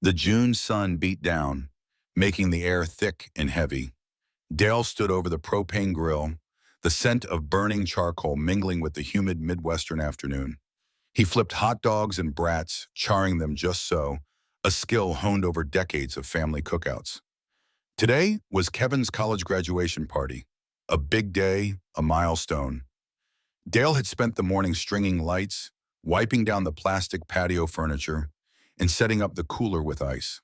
The June sun beat down, making the air thick and heavy. Dale stood over the propane grill, the scent of burning charcoal mingling with the humid Midwestern afternoon. He flipped hot dogs and brats, charring them just so, a skill honed over decades of family cookouts. Today was Kevin's college graduation party, a big day, a milestone. Dale had spent the morning stringing lights, wiping down the plastic patio furniture, and setting up the cooler with ice.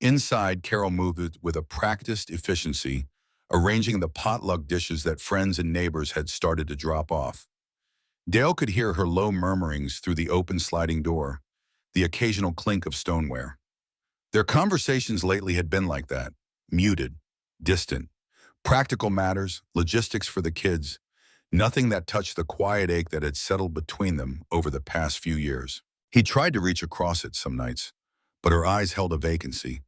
Inside, Carol moved with a practiced efficiency, arranging the potluck dishes that friends and neighbors had started to drop off. Dale could hear her low murmurings through the open sliding door, the occasional clink of stoneware. Their conversations lately had been like that, muted, distant. Practical matters, logistics for the kids, nothing that touched the quiet ache that had settled between them over the past few years. He tried to reach across it some nights, but her eyes held a vacancy,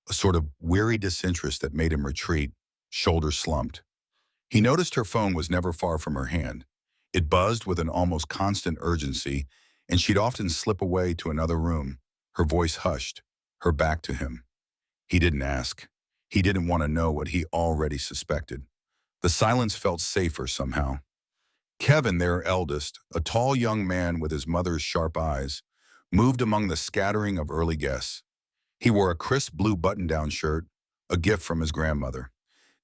a sort of weary disinterest that made him retreat, shoulders slumped. He noticed her phone was never far from her hand. It buzzed with an almost constant urgency, and she'd often slip away to another room, her voice hushed, her back to him. He didn't ask. He didn't want to know what he already suspected. The silence felt safer somehow. Kevin, their eldest, a tall young man with his mother's sharp eyes, moved among the scattering of early guests. He wore a crisp blue button-down shirt, a gift from his grandmother.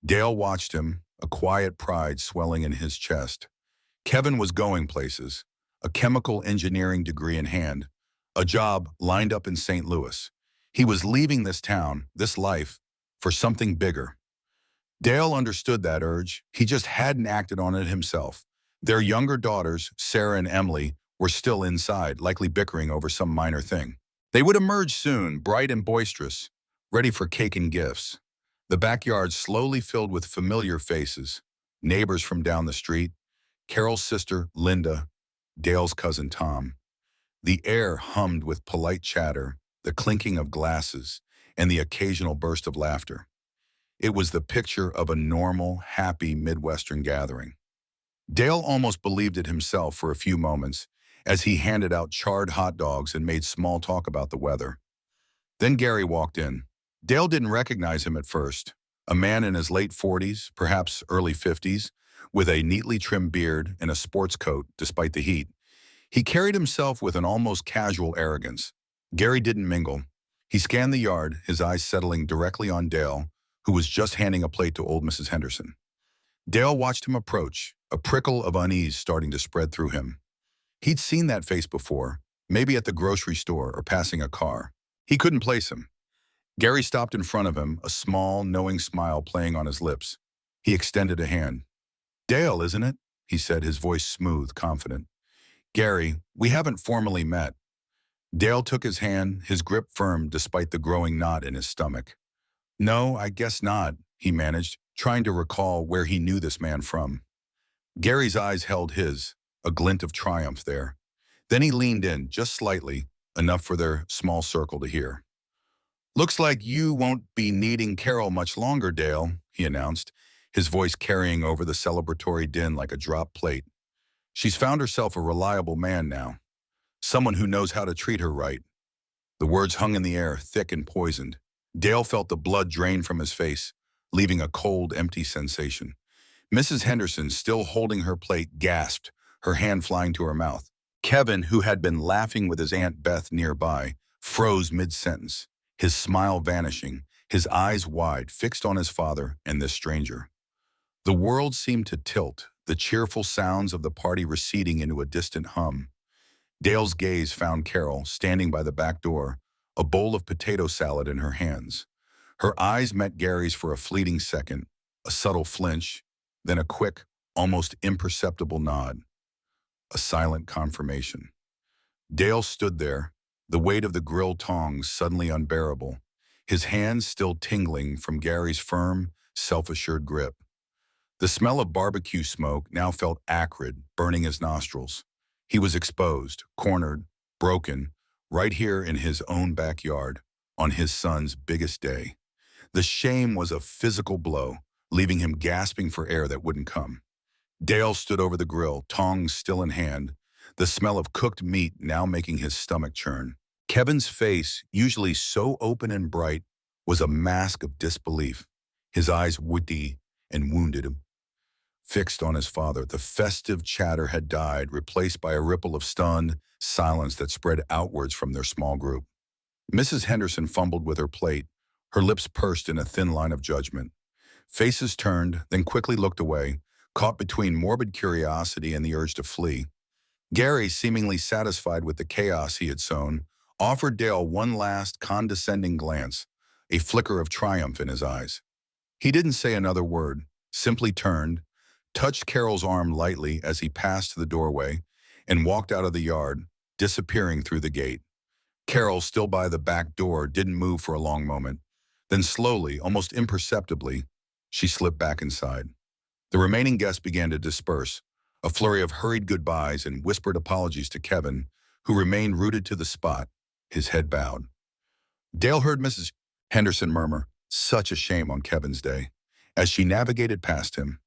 Dale watched him, a quiet pride swelling in his chest. Kevin was going places, a chemical engineering degree in hand, a job lined up in St. Louis. He was leaving this town, this life, for something bigger. Dale understood that urge. He just hadn't acted on it himself. Their younger daughters, Sarah and Emily, were still inside, likely bickering over some minor thing. They would emerge soon, bright and boisterous, ready for cake and gifts. The backyard slowly filled with familiar faces, neighbors from down the street, Carol's sister, Linda, Dale's cousin, Tom. The air hummed with polite chatter, the clinking of glasses, and the occasional burst of laughter. It was the picture of a normal, happy Midwestern gathering. Dale almost believed it himself for a few moments as he handed out charred hot dogs and made small talk about the weather. Then Gary walked in. Dale didn't recognize him at first, a man in his late 40s, perhaps early 50s, with a neatly trimmed beard and a sports coat despite the heat. He carried himself with an almost casual arrogance. Gary didn't mingle. He scanned the yard, his eyes settling directly on Dale, who was just handing a plate to old Mrs. Henderson. Dale watched him approach, a prickle of unease starting to spread through him. He'd seen that face before, maybe at the grocery store or passing a car. He couldn't place him. Gary stopped in front of him, a small, knowing smile playing on his lips. He extended a hand. "Dale, isn't it?" he said, his voice smooth, confident. "Gary, we haven't formally met." Dale took his hand, his grip firm despite the growing knot in his stomach. "No, I guess not," he managed, trying to recall where he knew this man from. Gary's eyes held his, a glint of triumph there. Then he leaned in, just slightly, enough for their small circle to hear. "Looks like you won't be needing Carol much longer, Dale," he announced, his voice carrying over the celebratory din like a dropped plate. "She's found herself a reliable man now, someone who knows how to treat her right." The words hung in the air, thick and poisoned. Dale felt the blood drain from his face, leaving a cold, empty sensation. Mrs. Henderson, still holding her plate, gasped, her hand flying to her mouth. Kevin, who had been laughing with his Aunt Beth nearby, froze mid-sentence, his smile vanishing, his eyes wide, fixed on his father and this stranger. The world seemed to tilt, the cheerful sounds of the party receding into a distant hum. Dale's gaze found Carol, standing by the back door, a bowl of potato salad in her hands. Her eyes met Gary's for a fleeting second, a subtle flinch, then a quick, almost imperceptible nod. A silent confirmation. Dale stood there, the weight of the grill tongs suddenly unbearable, his hands still tingling from Gary's firm, self-assured grip. The smell of barbecue smoke now felt acrid, burning his nostrils. He was exposed, cornered, broken, right here in his own backyard, on his son's biggest day. The shame was a physical blow, leaving him gasping for air that wouldn't come. Dale stood over the grill, tongs still in hand, the smell of cooked meat now making his stomach churn. Kevin's face, usually so open and bright, was a mask of disbelief. His eyes woody and wounded, fixed on his father. The festive chatter had died, replaced by a ripple of stunned silence that spread outwards from their small group. Mrs. Henderson fumbled with her plate, her lips pursed in a thin line of judgment. Faces turned, then quickly looked away, caught between morbid curiosity and the urge to flee. Gary, seemingly satisfied with the chaos he had sown, offered Dale one last condescending glance, a flicker of triumph in his eyes. He didn't say another word, simply turned, touched Carol's arm lightly as he passed to the doorway, and walked out of the yard, disappearing through the gate. Carol, still by the back door, didn't move for a long moment. Then slowly, almost imperceptibly, she slipped back inside. The remaining guests began to disperse, a flurry of hurried goodbyes and whispered apologies to Kevin, who remained rooted to the spot, his head bowed. Dale heard Mrs. Henderson murmur, "Such a shame on Kevin's day," as she navigated past him.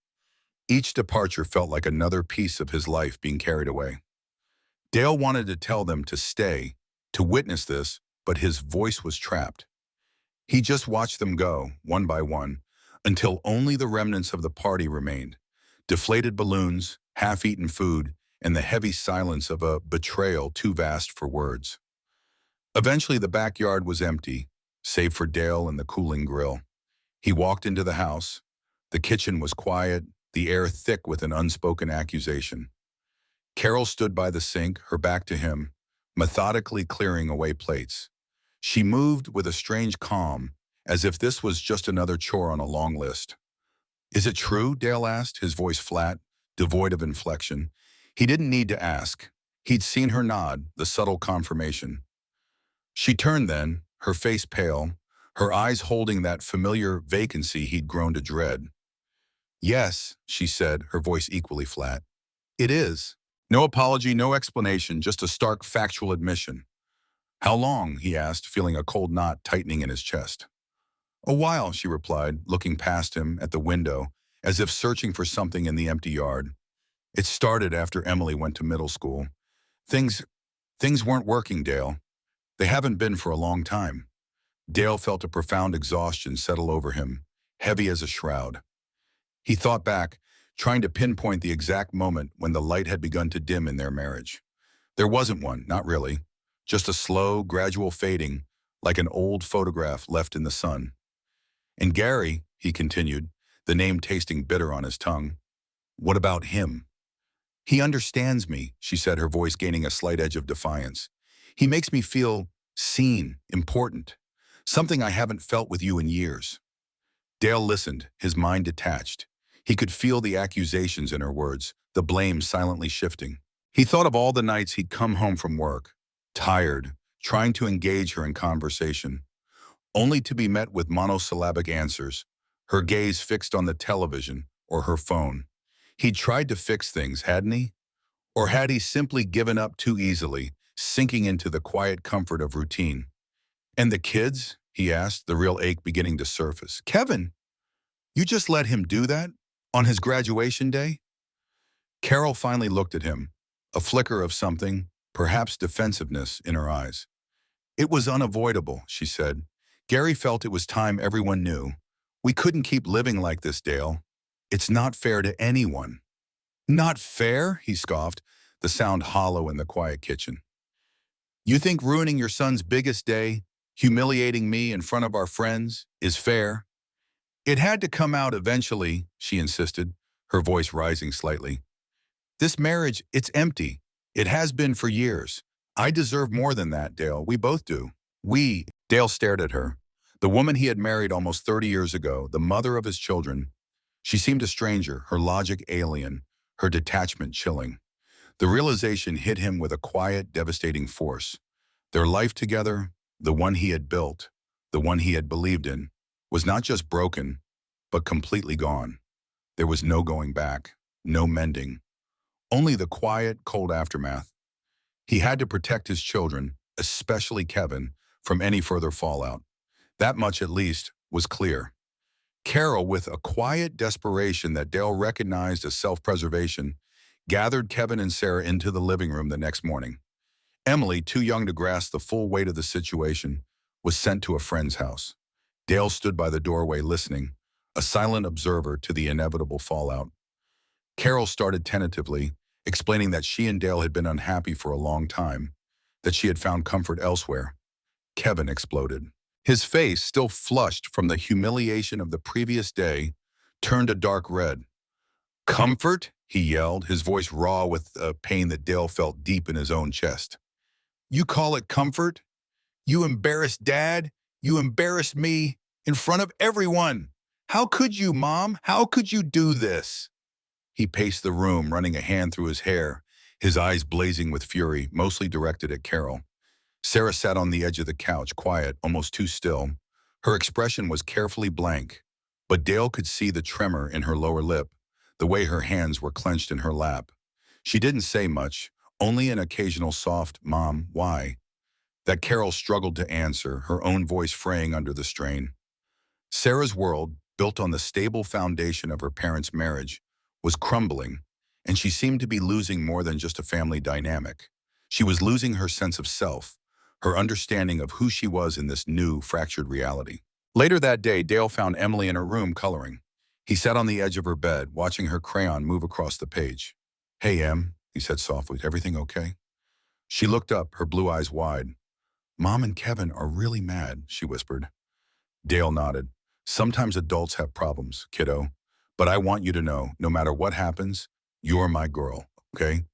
Each departure felt like another piece of his life being carried away. Dale wanted to tell them to stay, to witness this, but his voice was trapped. He just watched them go, one by one, until only the remnants of the party remained. Deflated balloons, half-eaten food, and the heavy silence of a betrayal too vast for words. Eventually the backyard was empty, save for Dale and the cooling grill. He walked into the house. The kitchen was quiet, the air thick with an unspoken accusation. Carol stood by the sink, her back to him, methodically clearing away plates. She moved with a strange calm, as if this was just another chore on a long list. "Is it true?" Dale asked, his voice flat, devoid of inflection. He didn't need to ask. He'd seen her nod, the subtle confirmation. She turned then, her face pale, her eyes holding that familiar vacancy he'd grown to dread. "Yes," she said, her voice equally flat. "It is." No apology, no explanation, just a stark factual admission. "How long?" he asked, feeling a cold knot tightening in his chest. "A while," she replied, looking past him at the window, as if searching for something in the empty yard. "It started after Emily went to middle school. Things weren't working, Dale. They haven't been for a long time." Dale felt a profound exhaustion settle over him, heavy as a shroud. He thought back, trying to pinpoint the exact moment when the light had begun to dim in their marriage. There wasn't one, not really. Just a slow, gradual fading, like an old photograph left in the sun. "And Gary," he continued, the name tasting bitter on his tongue. "What about him?" "He understands me," she said, her voice gaining a slight edge of defiance. "He makes me feel seen, important. Something I haven't felt with you in years." Dale listened, his mind detached. He could feel the accusations in her words, the blame silently shifting. He thought of all the nights he'd come home from work, tired, trying to engage her in conversation, only to be met with monosyllabic answers, her gaze fixed on the television or her phone. He'd tried to fix things, hadn't he? Or had he simply given up too easily, sinking into the quiet comfort of routine? "And the kids?" he asked, the real ache beginning to surface. "Kevin, you just let him do that? On his graduation day?" Carol finally looked at him, a flicker of something, perhaps defensiveness, in her eyes. "It was unavoidable," she said. "Gary felt it was time everyone knew. We couldn't keep living like this, Dale. It's not fair to anyone." "Not fair?" he scoffed, the sound hollow in the quiet kitchen. "You think ruining your son's biggest day, humiliating me in front of our friends, is fair?" "It had to come out eventually," she insisted, her voice rising slightly. "This marriage, it's empty. It has been for years. I deserve more than that, Dale. We both do." Dale stared at her. The woman he had married almost 30 years ago, the mother of his children. She seemed a stranger, her logic alien, her detachment chilling. The realization hit him with a quiet, devastating force. Their life together, the one he had built, the one he had believed in, was not just broken, but completely gone. There was no going back, no mending, only the quiet, cold aftermath. He had to protect his children, especially Kevin, from any further fallout. That much, at least, was clear. Carol, with a quiet desperation that Dale recognized as self-preservation, gathered Kevin and Sarah into the living room the next morning. Emily, too young to grasp the full weight of the situation, was sent to a friend's house. Dale stood by the doorway listening, a silent observer to the inevitable fallout. Carol started tentatively, explaining that she and Dale had been unhappy for a long time, that she had found comfort elsewhere. Kevin exploded. His face, still flushed from the humiliation of the previous day, turned a dark red. "Comfort?" he yelled, his voice raw with a pain that Dale felt deep in his own chest. "You call it comfort? You embarrassed Dad? You embarrassed me in front of everyone. How could you, Mom? How could you do this?" He paced the room, running a hand through his hair, his eyes blazing with fury, mostly directed at Carol. Sarah sat on the edge of the couch, quiet, almost too still. Her expression was carefully blank, but Dale could see the tremor in her lower lip, the way her hands were clenched in her lap. She didn't say much, only an occasional soft, "Mom, why?" that Carol struggled to answer, her own voice fraying under the strain. Sarah's world, built on the stable foundation of her parents' marriage, was crumbling, and she seemed to be losing more than just a family dynamic. She was losing her sense of self, her understanding of who she was in this new, fractured reality. Later that day, Dale found Emily in her room coloring. He sat on the edge of her bed, watching her crayon move across the page. "Hey, Em," he said softly, "everything okay?" She looked up, her blue eyes wide. "Mom and Kevin are really mad," she whispered. Dale nodded. "Sometimes adults have problems, kiddo. But I want you to know, no matter what happens, you're my girl, okay?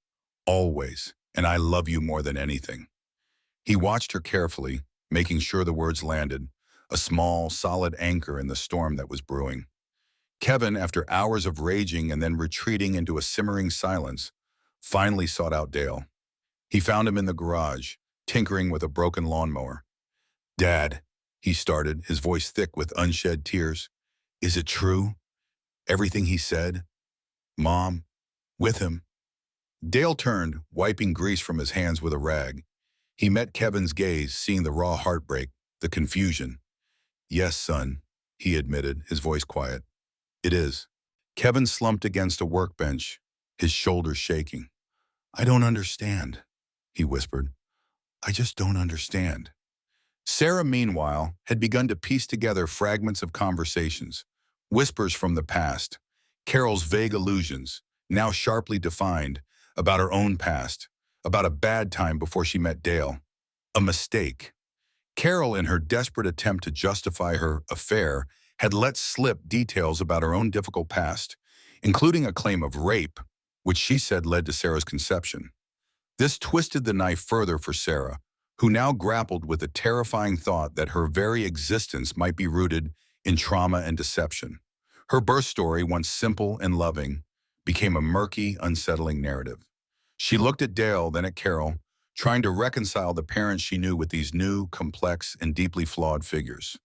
Always. And I love you more than anything." He watched her carefully, making sure the words landed, a small, solid anchor in the storm that was brewing. Kevin, after hours of raging and then retreating into a simmering silence, finally sought out Dale. He found him in the garage, tinkering with a broken lawnmower. "Dad," he started, his voice thick with unshed tears. "Is it true? Everything he said? Mom, with him?" Dale turned, wiping grease from his hands with a rag. He met Kevin's gaze, seeing the raw heartbreak, the confusion. "Yes, son," he admitted, his voice quiet. "It is." Kevin slumped against a workbench, his shoulders shaking. "I don't understand," he whispered. "I just don't understand." Sarah, meanwhile, had begun to piece together fragments of conversations, whispers from the past, Carol's vague illusions, now sharply defined, about her own past, about a bad time before she met Dale. A mistake. Carol, in her desperate attempt to justify her affair, had let slip details about her own difficult past, including a claim of rape, which she said led to Sarah's conception. This twisted the knife further for Sarah, who now grappled with the terrifying thought that her very existence might be rooted in trauma and deception. Her birth story, once simple and loving, became a murky, unsettling narrative. She looked at Dale, then at Carol, trying to reconcile the parents she knew with these new, complex, and deeply flawed figures.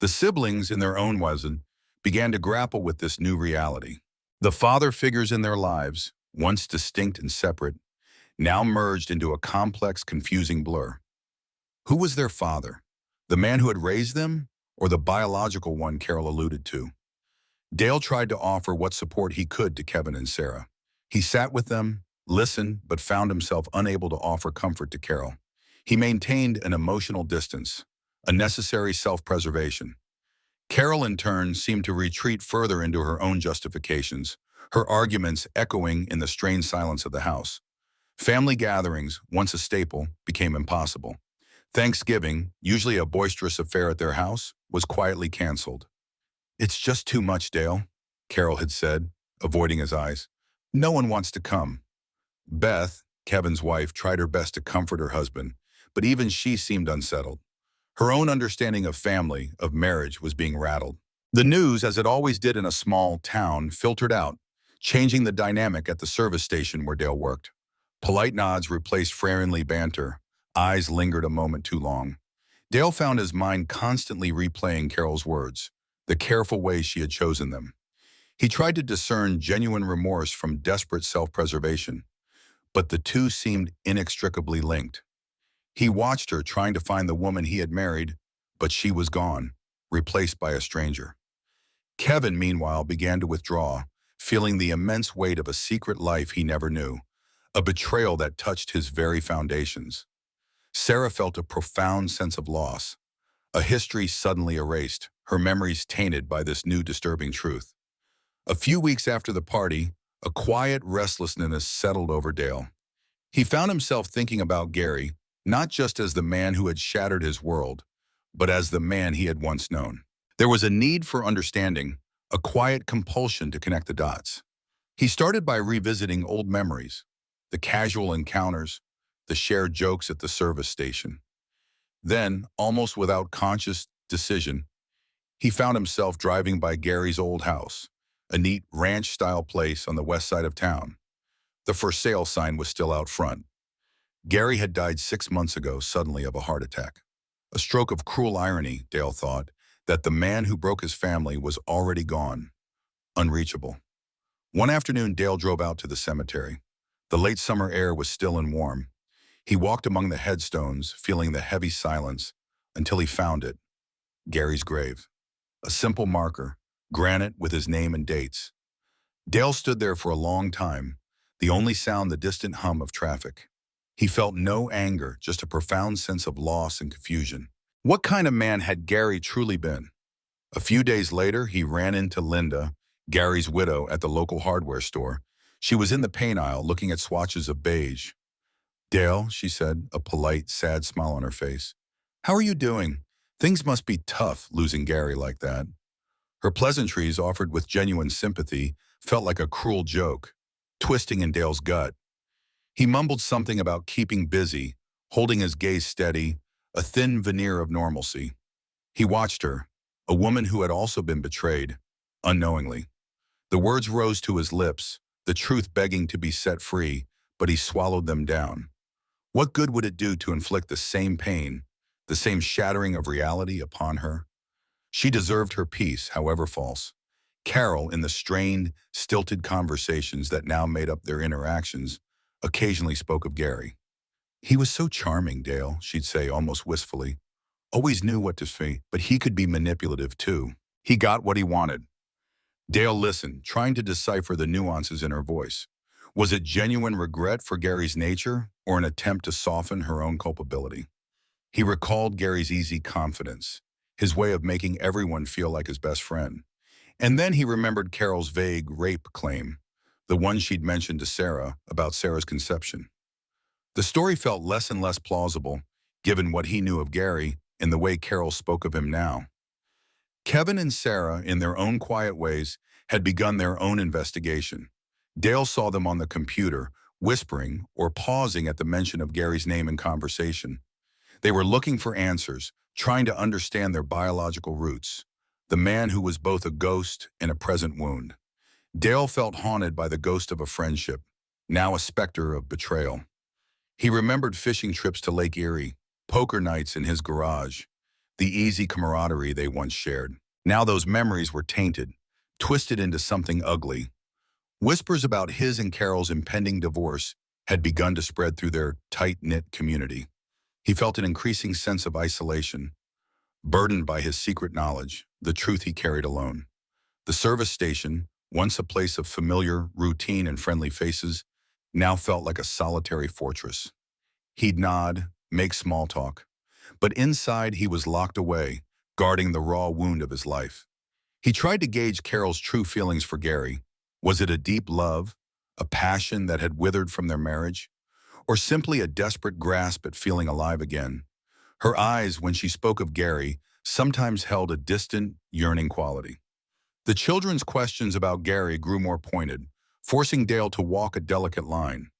The siblings, in their own ways, began to grapple with this new reality. The father figures in their lives, once distinct and separate, now merged into a complex, confusing blur. Who was their father? The man who had raised them, or the biological one Carol alluded to? Dale tried to offer what support he could to Kevin and Sarah. He sat with them, listened, but found himself unable to offer comfort to Carol. He maintained an emotional distance, a necessary self-preservation. Carol, in turn, seemed to retreat further into her own justifications, her arguments echoing in the strained silence of the house. Family gatherings, once a staple, became impossible. Thanksgiving, usually a boisterous affair at their house, was quietly canceled. "It's just too much, Dale," Carol had said, avoiding his eyes. "No one wants to come." Beth, Kevin's wife, tried her best to comfort her husband, but even she seemed unsettled. Her own understanding of family, of marriage, was being rattled. The news, as it always did in a small town, filtered out, changing the dynamic at the service station where Dale worked. Polite nods replaced friendly banter. Eyes lingered a moment too long. Dale found his mind constantly replaying Carol's words, the careful way she had chosen them. He tried to discern genuine remorse from desperate self-preservation, but the two seemed inextricably linked. He watched her trying to find the woman he had married, but she was gone, replaced by a stranger. Kevin, meanwhile, began to withdraw, feeling the immense weight of a secret life he never knew, a betrayal that touched his very foundations. Sarah felt a profound sense of loss, a history suddenly erased, her memories tainted by this new disturbing truth. A few weeks after the party, a quiet restlessness settled over Dale. He found himself thinking about Gary, not just as the man who had shattered his world, but as the man he had once known. There was a need for understanding, a quiet compulsion to connect the dots. He started by revisiting old memories, the casual encounters, the shared jokes at the service station. Then, almost without conscious decision, he found himself driving by Gary's old house, a neat ranch-style place on the west side of town. The for sale sign was still out front. Gary had died 6 months ago suddenly of a heart attack. A stroke of cruel irony, Dale thought, that the man who broke his family was already gone, unreachable. One afternoon, Dale drove out to the cemetery. The late summer air was still and warm. He walked among the headstones, feeling the heavy silence, until he found it, Gary's grave. A simple marker, granite with his name and dates. Dale stood there for a long time, the only sound the distant hum of traffic. He felt no anger, just a profound sense of loss and confusion. What kind of man had Gary truly been? A few days later, he ran into Linda, Gary's widow, at the local hardware store. She was in the paint aisle looking at swatches of beige. "Dale," she said, a polite, sad smile on her face. "How are you doing? Things must be tough losing Gary like that." Her pleasantries, offered with genuine sympathy, felt like a cruel joke, twisting in Dale's gut. He mumbled something about keeping busy, holding his gaze steady, a thin veneer of normalcy. He watched her, a woman who had also been betrayed, unknowingly. The words rose to his lips, the truth begging to be set free, but he swallowed them down. What good would it do to inflict the same pain, the same shattering of reality upon her? She deserved her peace, however false. Carol, in the strained, stilted conversations that now made up their interactions, occasionally spoke of Gary. "He was so charming, Dale," she'd say almost wistfully. "Always knew what to say, but he could be manipulative too. He got what he wanted." Dale listened, trying to decipher the nuances in her voice. Was it genuine regret for Gary's nature, or an attempt to soften her own culpability? He recalled Gary's easy confidence, his way of making everyone feel like his best friend. And then he remembered Carol's vague rape claim, the one she'd mentioned to Sarah about Sarah's conception. The story felt less and less plausible, given what he knew of Gary and the way Carol spoke of him now. Kevin and Sarah, in their own quiet ways, had begun their own investigation. Dale saw them on the computer, whispering or pausing at the mention of Gary's name in conversation. They were looking for answers, trying to understand their biological roots, the man who was both a ghost and a present wound. Dale felt haunted by the ghost of a friendship, now a specter of betrayal. He remembered fishing trips to Lake Erie, poker nights in his garage, the easy camaraderie they once shared. Now those memories were tainted, twisted into something ugly. Whispers about his and Carol's impending divorce had begun to spread through their tight-knit community. He felt an increasing sense of isolation, burdened by his secret knowledge, the truth he carried alone. The service station, once a place of familiar, routine, and friendly faces, now felt like a solitary fortress. He'd nod, make small talk, but inside he was locked away, guarding the raw wound of his life. He tried to gauge Carol's true feelings for Gary. Was it a deep love, a passion that had withered from their marriage, or simply a desperate grasp at feeling alive again? Her eyes, when she spoke of Gary, sometimes held a distant, yearning quality. The children's questions about Gary grew more pointed, forcing Dale to walk a delicate line.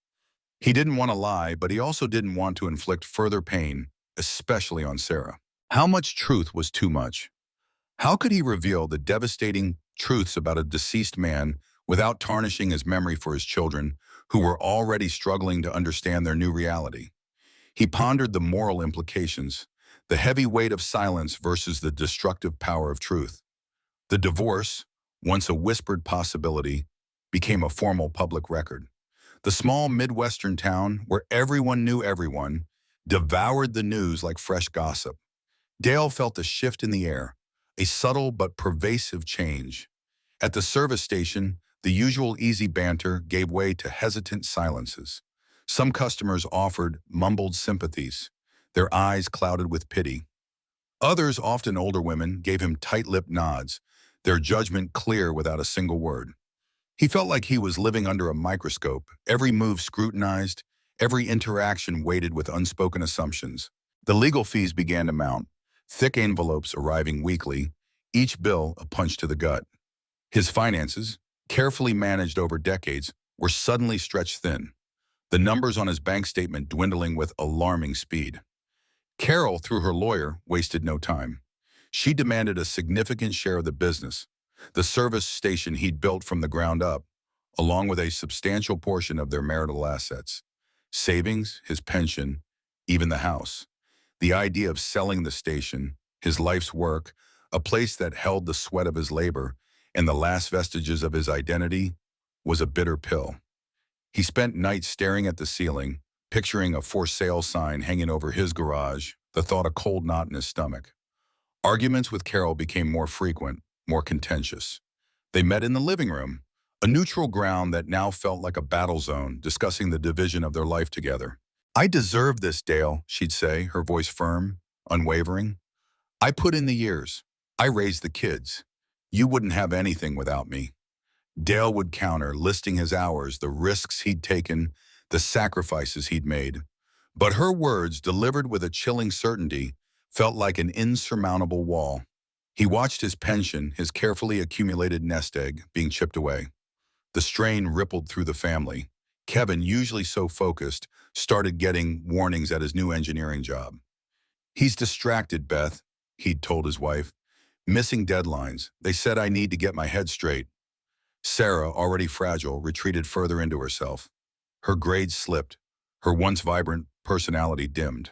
He didn't want to lie, but he also didn't want to inflict further pain, especially on Sarah. How much truth was too much? How could he reveal the devastating truths about a deceased man without tarnishing his memory for his children, who were already struggling to understand their new reality? He pondered the moral implications, the heavy weight of silence versus the destructive power of truth. The divorce, once a whispered possibility, became a formal public record. The small Midwestern town, where everyone knew everyone, devoured the news like fresh gossip. Dale felt a shift in the air, a subtle but pervasive change. At the service station, the usual easy banter gave way to hesitant silences. Some customers offered mumbled sympathies, their eyes clouded with pity. Others, often older women, gave him tight-lipped nods, their judgment clear without a single word. He felt like he was living under a microscope, every move scrutinized, every interaction weighted with unspoken assumptions. The legal fees began to mount, thick envelopes arriving weekly, each bill a punch to the gut. His finances, carefully managed over decades, were suddenly stretched thin, the numbers on his bank statement dwindling with alarming speed. Carol, through her lawyer, wasted no time. She demanded a significant share of the business, the service station he'd built from the ground up, along with a substantial portion of their marital assets. Savings, his pension, even the house. The idea of selling the station, his life's work, a place that held the sweat of his labor and the last vestiges of his identity, was a bitter pill. He spent nights staring at the ceiling, picturing a for sale sign hanging over his garage, the thought a cold knot in his stomach. Arguments with Carol became more frequent, more contentious. They met in the living room, a neutral ground that now felt like a battle zone, discussing the division of their life together. "I deserve this, Dale," she'd say, her voice firm, unwavering. "I put in the years. I raised the kids. You wouldn't have anything without me." Dale would counter, listing his hours, the risks he'd taken, the sacrifices he'd made. But her words, delivered with a chilling certainty, felt like an insurmountable wall. He watched his pension, his carefully accumulated nest egg, being chipped away. The strain rippled through the family. Kevin, usually so focused, started getting warnings at his new engineering job. "He's distracted, Beth," he'd told his wife. "Missing deadlines. They said I need to get my head straight." Sarah, already fragile, retreated further into herself. Her grades slipped, her once vibrant personality dimmed.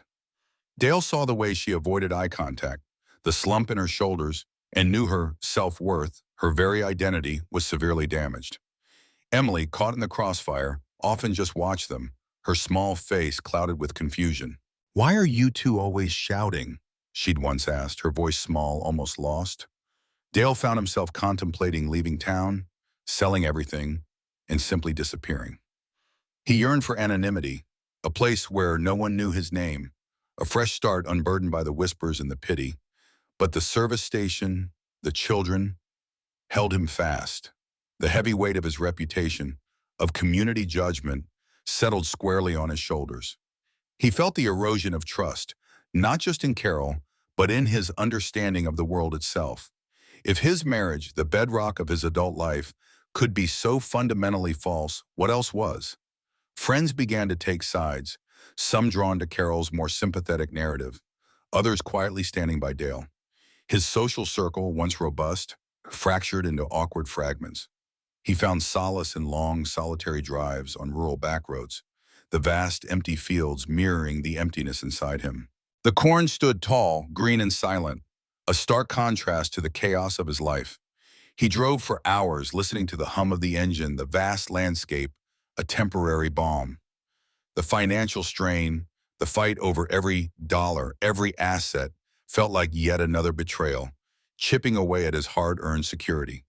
Dale saw the way she avoided eye contact, the slump in her shoulders, and knew her self-worth, her very identity, was severely damaged. Emily, caught in the crossfire, often just watched them, her small face clouded with confusion. "Why are you two always shouting?" she'd once asked, her voice small, almost lost. Dale found himself contemplating leaving town, selling everything, and simply disappearing. He yearned for anonymity, a place where no one knew his name, a fresh start unburdened by the whispers and the pity. But the service station, the children, held him fast. The heavy weight of his reputation, of community judgment, settled squarely on his shoulders. He felt the erosion of trust, not just in Carol, but in his understanding of the world itself. If his marriage, the bedrock of his adult life, could be so fundamentally false, what else was? Friends began to take sides, some drawn to Carol's more sympathetic narrative, others quietly standing by Dale. His social circle, once robust, fractured into awkward fragments. He found solace in long, solitary drives on rural backroads, the vast, empty fields mirroring the emptiness inside him. The corn stood tall, green and silent, a stark contrast to the chaos of his life. He drove for hours, listening to the hum of the engine, the vast landscape, a temporary balm. The financial strain, the fight over every dollar, every asset, felt like yet another betrayal, chipping away at his hard-earned security.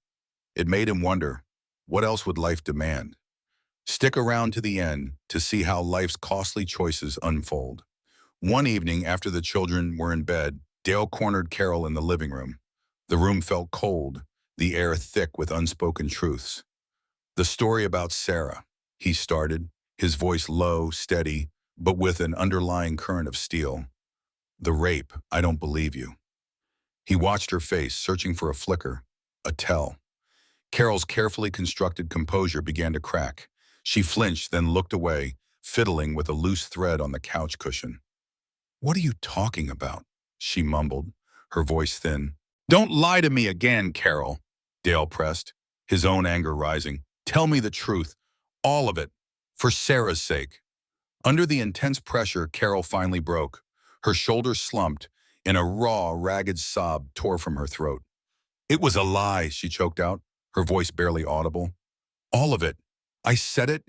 It made him wonder, what else would life demand? Stick around to the end to see how life's costly choices unfold. One evening, after the children were in bed, Dale cornered Carol in the living room. The room felt cold, the air thick with unspoken truths. "The story about Sarah," he started, his voice low, steady, but with an underlying current of steel. "The rape, I don't believe you." He watched her face, searching for a flicker, a tell. Carol's carefully constructed composure began to crack. She flinched, then looked away, fiddling with a loose thread on the couch cushion. "What are you talking about?" she mumbled, her voice thin. "Don't lie to me again, Carol," Dale pressed, his own anger rising. "Tell me the truth, all of it, for Sarah's sake." Under the intense pressure, Carol finally broke. Her shoulders slumped, and a raw, ragged sob tore from her throat. "It was a lie," she choked out, her voice barely audible. "All of it. I said it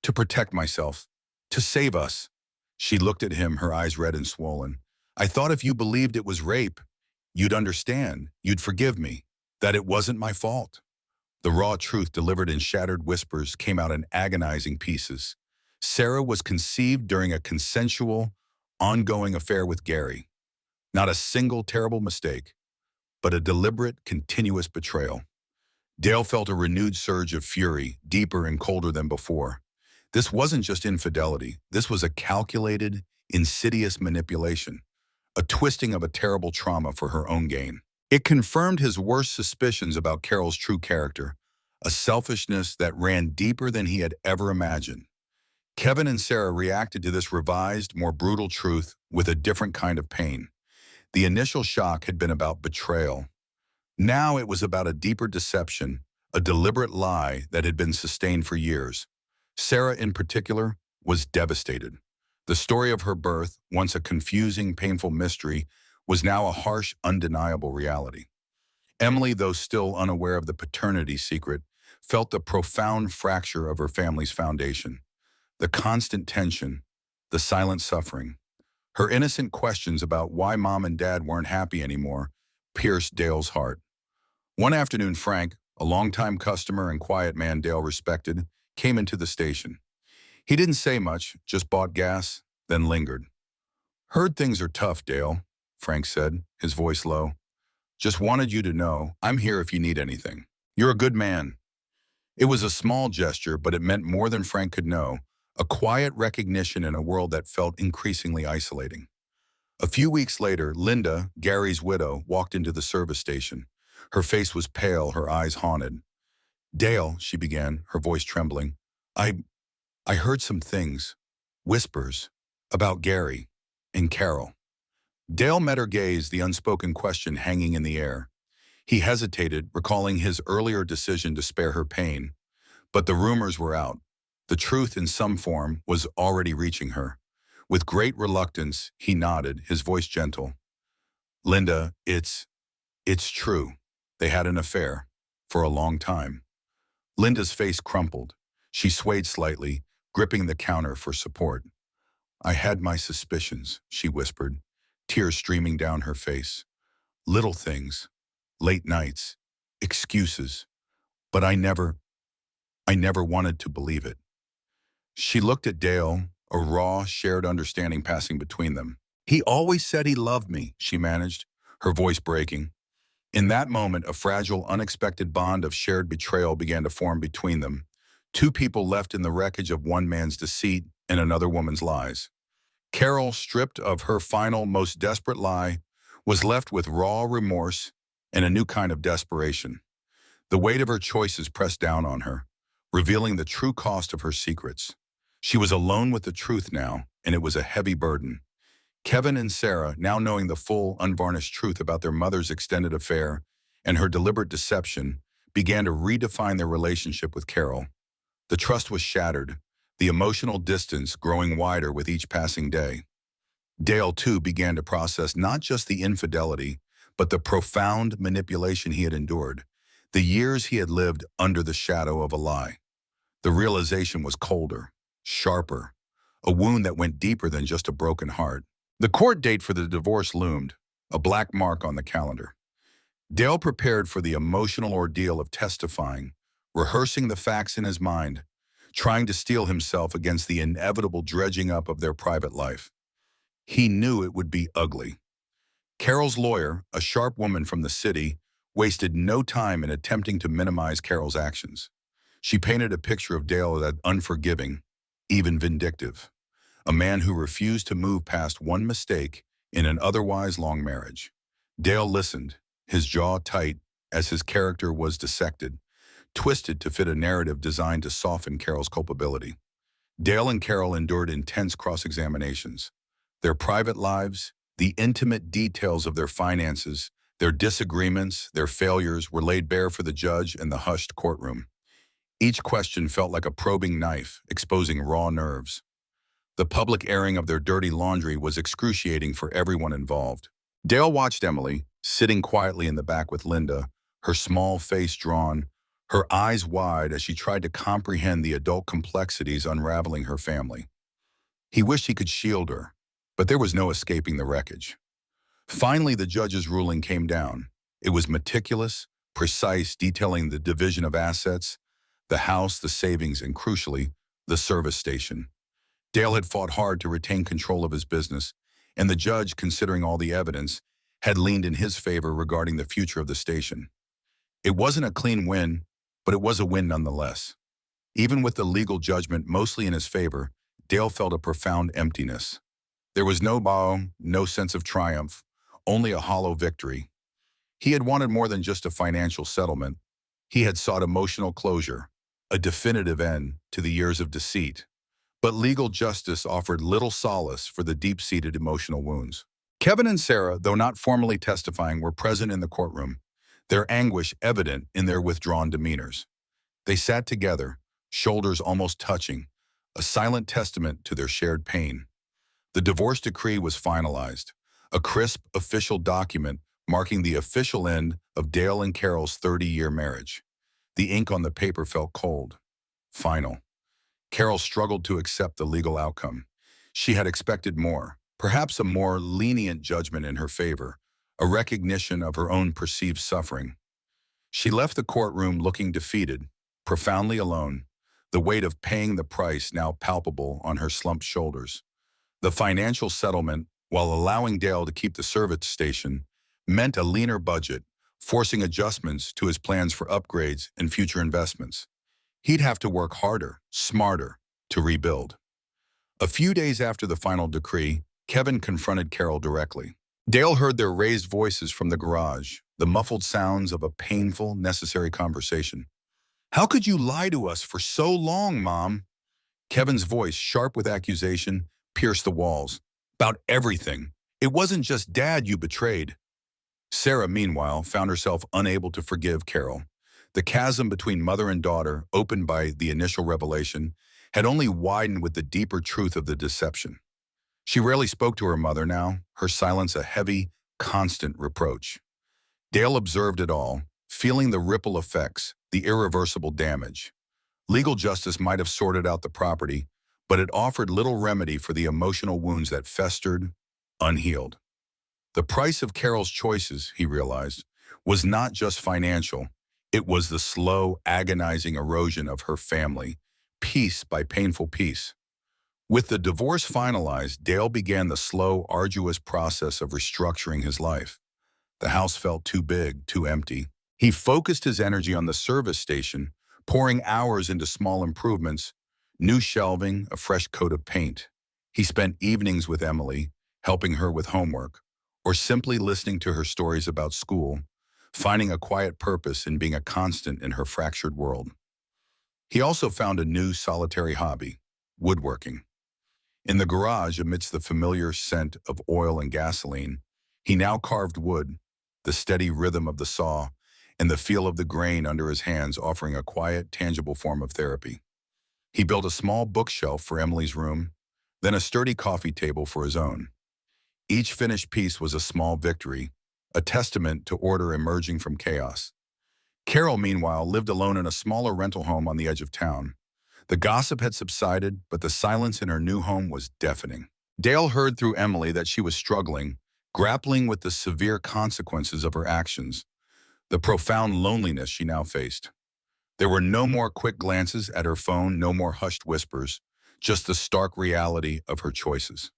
to protect myself, to save us." She looked at him, her eyes red and swollen. "I thought if you believed it was rape, you'd understand, you'd forgive me, that it wasn't my fault." The raw truth, delivered in shattered whispers, came out in agonizing pieces. Sarah was conceived during a consensual, ongoing affair with Gary. Not a single terrible mistake, but a deliberate, continuous betrayal. Dale felt a renewed surge of fury, deeper and colder than before. This wasn't just infidelity. This was a calculated, insidious manipulation, a twisting of a terrible trauma for her own gain. It confirmed his worst suspicions about Carol's true character, a selfishness that ran deeper than he had ever imagined. Kevin and Sarah reacted to this revised, more brutal truth with a different kind of pain. The initial shock had been about betrayal. Now it was about a deeper deception, a deliberate lie that had been sustained for years. Sarah, in particular, was devastated. The story of her birth, once a confusing, painful mystery, was now a harsh, undeniable reality. Emily, though still unaware of the paternity secret, felt the profound fracture of her family's foundation. The constant tension, the silent suffering. Her innocent questions about why Mom and Dad weren't happy anymore pierced Dale's heart. One afternoon, Frank, a longtime customer and quiet man Dale respected, came into the station. He didn't say much, just bought gas, then lingered. "Heard things are tough, Dale," Frank said, his voice low. "Just wanted you to know I'm here if you need anything. You're a good man." It was a small gesture, but it meant more than Frank could know, a quiet recognition in a world that felt increasingly isolating. A few weeks later, Linda, Gary's widow, walked into the service station. Her face was pale, her eyes haunted. "Dale," she began, her voice trembling, I heard some things, whispers, about Gary and Carol." Dale met her gaze, the unspoken question hanging in the air. He hesitated, recalling his earlier decision to spare her pain. But the rumors were out. The truth in some form was already reaching her. With great reluctance, he nodded, his voice gentle. "Linda, it's true. They had an affair. For a long time." Linda's face crumpled. She swayed slightly, gripping the counter for support. "I had my suspicions," she whispered, tears streaming down her face. "Little things, late nights, excuses. But I never wanted to believe it." She looked at Dale, a raw, shared understanding passing between them. "He always said he loved me," she managed, her voice breaking. In that moment, a fragile, unexpected bond of shared betrayal began to form between them. Two people left in the wreckage of one man's deceit and another woman's lies. Carol, stripped of her final, most desperate lie, was left with raw remorse and a new kind of desperation. The weight of her choices pressed down on her, revealing the true cost of her secrets. She was alone with the truth now, and it was a heavy burden. Kevin and Sarah, now knowing the full, unvarnished truth about their mother's extended affair and her deliberate deception, began to redefine their relationship with Carol. The trust was shattered, the emotional distance growing wider with each passing day. Dale, too, began to process not just the infidelity, but the profound manipulation he had endured, the years he had lived under the shadow of a lie. The realization was colder, sharper, a wound that went deeper than just a broken heart. The court date for the divorce loomed, a black mark on the calendar. Dale prepared for the emotional ordeal of testifying, rehearsing the facts in his mind, trying to steel himself against the inevitable dredging up of their private life. He knew it would be ugly. Carol's lawyer, a sharp woman from the city, wasted no time in attempting to minimize Carol's actions. She painted a picture of Dale as unforgiving, even vindictive, a man who refused to move past one mistake in an otherwise long marriage. Dale listened, his jaw tight as his character was dissected, twisted to fit a narrative designed to soften Carol's culpability. Dale and Carol endured intense cross-examinations. Their private lives, the intimate details of their finances, their disagreements, their failures were laid bare for the judge in the hushed courtroom. Each question felt like a probing knife, exposing raw nerves. The public airing of their dirty laundry was excruciating for everyone involved. Dale watched Emily, sitting quietly in the back with Linda, her small face drawn, her eyes wide as she tried to comprehend the adult complexities unraveling her family. He wished he could shield her, but there was no escaping the wreckage. Finally, the judge's ruling came down. It was meticulous, precise, detailing the division of assets, the house, the savings, and crucially, the service station. Dale had fought hard to retain control of his business, and the judge, considering all the evidence, had leaned in his favor regarding the future of the station. It wasn't a clean win, but it was a win nonetheless. Even with the legal judgment mostly in his favor, Dale felt a profound emptiness. There was no bow, no sense of triumph, only a hollow victory. He had wanted more than just a financial settlement. He had sought emotional closure, a definitive end to the years of deceit. But legal justice offered little solace for the deep-seated emotional wounds. Kevin and Sarah, though not formally testifying, were present in the courtroom, their anguish evident in their withdrawn demeanors. They sat together, shoulders almost touching, a silent testament to their shared pain. The divorce decree was finalized, a crisp, official document marking the official end of Dale and Carol's 30-year marriage. The ink on the paper felt cold, final. Carol struggled to accept the legal outcome. She had expected more, perhaps a more lenient judgment in her favor, a recognition of her own perceived suffering. She left the courtroom looking defeated, profoundly alone, the weight of paying the price now palpable on her slumped shoulders. The financial settlement, while allowing Dale to keep the service station, meant a leaner budget, forcing adjustments to his plans for upgrades and future investments. He'd have to work harder, smarter, to rebuild. A few days after the final decree, Kevin confronted Carol directly. Dale heard their raised voices from the garage, the muffled sounds of a painful, necessary conversation. "How could you lie to us for so long, Mom?" Kevin's voice, sharp with accusation, pierced the walls. "About everything. It wasn't just Dad you betrayed." Sarah, meanwhile, found herself unable to forgive Carol. The chasm between mother and daughter, opened by the initial revelation, had only widened with the deeper truth of the deception. She rarely spoke to her mother now, her silence a heavy, constant reproach. Dale observed it all, feeling the ripple effects, the irreversible damage. Legal justice might have sorted out the property, but it offered little remedy for the emotional wounds that festered, unhealed. The price of Carol's choices, he realized, was not just financial. It was the slow, agonizing erosion of her family, piece by painful piece. With the divorce finalized, Dale began the slow, arduous process of restructuring his life. The house felt too big, too empty. He focused his energy on the service station, pouring hours into small improvements, new shelving, a fresh coat of paint. He spent evenings with Emily, helping her with homework, or simply listening to her stories about school, finding a quiet purpose in being a constant in her fractured world. He also found a new solitary hobby, woodworking. In the garage, amidst the familiar scent of oil and gasoline, he now carved wood, the steady rhythm of the saw, and the feel of the grain under his hands offering a quiet, tangible form of therapy. He built a small bookshelf for Emily's room, then a sturdy coffee table for his own. Each finished piece was a small victory, a testament to order emerging from chaos. Carol, meanwhile, lived alone in a smaller rental home on the edge of town. The gossip had subsided, but the silence in her new home was deafening. Dale heard through Emily that she was struggling, grappling with the severe consequences of her actions, the profound loneliness she now faced. There were no more quick glances at her phone, no more hushed whispers, just the stark reality of her choices.